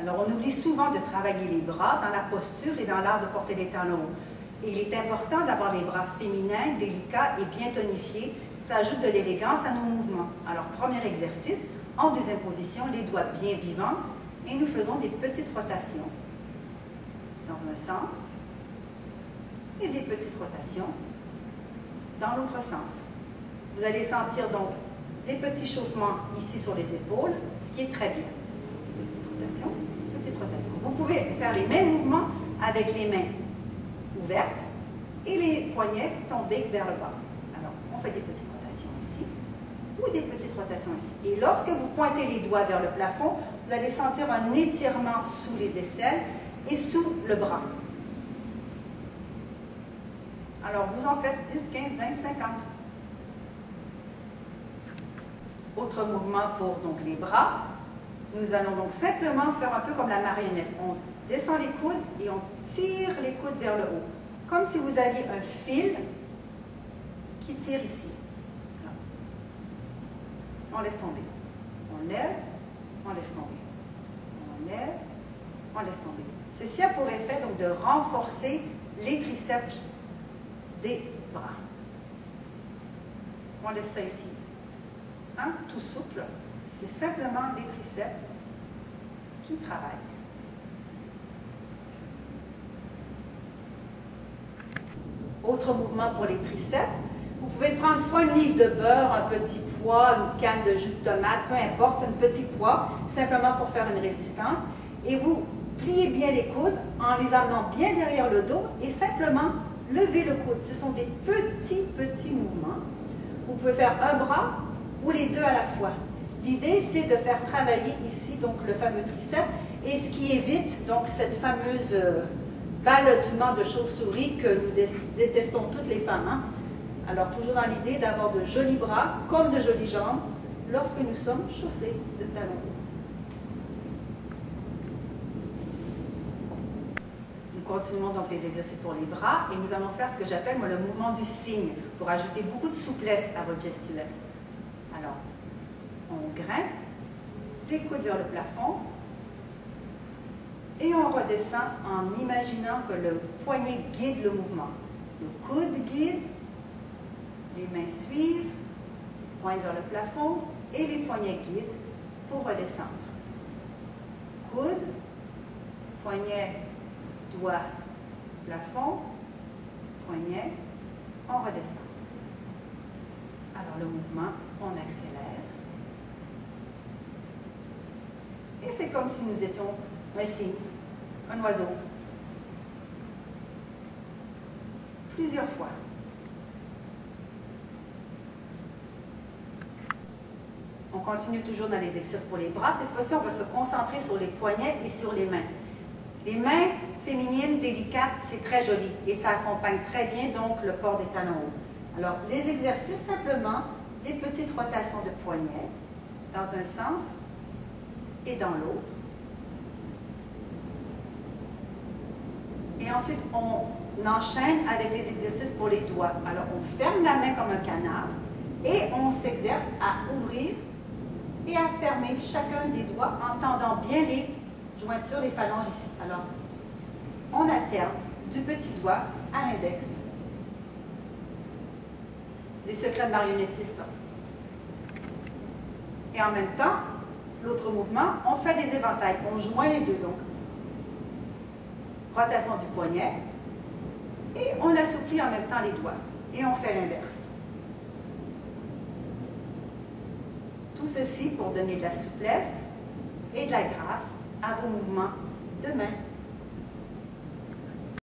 Alors, on oublie souvent de travailler les bras dans la posture et dans l'art de porter les talons. Et il est important d'avoir les bras féminins, délicats et bien tonifiés. Ça ajoute de l'élégance à nos mouvements. Alors, premier exercice, en deuxième position, les doigts bien vivants et nous faisons des petites rotations dans un sens et des petites rotations dans l'autre sens. Vous allez sentir donc des petits chauffements ici sur les épaules, ce qui est très bien. Petite rotation, petite rotation. Vous pouvez faire les mêmes mouvements avec les mains ouvertes et les poignets tombés vers le bas. Alors, on fait des petites rotations ici ou des petites rotations ici. Et lorsque vous pointez les doigts vers le plafond, vous allez sentir un étirement sous les aisselles et sous le bras. Alors, vous en faites 10, 15, 20, 50. Autre mouvement pour donc, les bras. Nous allons donc simplement faire un peu comme la marionnette. On descend les coudes et on tire les coudes vers le haut. Comme si vous aviez un fil qui tire ici. Là. On laisse tomber. On lève, on laisse tomber. On lève, on laisse tomber. Ceci a pour effet donc de renforcer les triceps des bras. On laisse ça ici. Hein, tout souple. C'est simplement les triceps qui travaillent. Autre mouvement pour les triceps. Vous pouvez prendre soit une livre de beurre, un petit pois, une canne de jus de tomate, peu importe, un petit pois, simplement pour faire une résistance. Et vous pliez bien les coudes en les amenant bien derrière le dos et simplement levez le coude. Ce sont des petits mouvements. Vous pouvez faire un bras ou les deux à la fois. L'idée, c'est de faire travailler ici donc le fameux triceps et ce qui évite donc cette fameuse ballottement de chauve-souris que nous détestons toutes les femmes. Hein? Alors, toujours dans l'idée d'avoir de jolis bras comme de jolies jambes lorsque nous sommes chaussés de talons hauts. Nous continuons donc les exercices pour les bras et nous allons faire ce que j'appelle moi le mouvement du cygne pour ajouter beaucoup de souplesse à votre gestuelle. Alors, on grimpe, les coudes vers le plafond et on redescend en imaginant que le poignet guide le mouvement. Le coude guide, les mains suivent, pointe vers le plafond et les poignets guident pour redescendre. Coude, poignet, doigt, plafond, poignet, on redescend. Alors le mouvement, on accélère. Et c'est comme si nous étions un cygne, un oiseau. Plusieurs fois. On continue toujours dans les exercices pour les bras. Cette fois-ci, on va se concentrer sur les poignets et sur les mains. Les mains féminines, délicates, c'est très joli. Et ça accompagne très bien donc le port des talons hauts. Alors, les exercices, simplement, des petites rotations de poignets dans un sens et dans l'autre. Et ensuite, on enchaîne avec les exercices pour les doigts. Alors, on ferme la main comme un canard et on s'exerce à ouvrir et à fermer chacun des doigts en tendant bien les jointures, les phalanges ici. Alors, on alterne du petit doigt à l'index. C'est des secrets de marionnettiste, ça. Et en même temps, l'autre mouvement, on fait des éventails. On joint les deux, donc. Rotation du poignet. Et on assouplit en même temps les doigts. Et on fait l'inverse. Tout ceci pour donner de la souplesse et de la grâce à vos mouvements de main.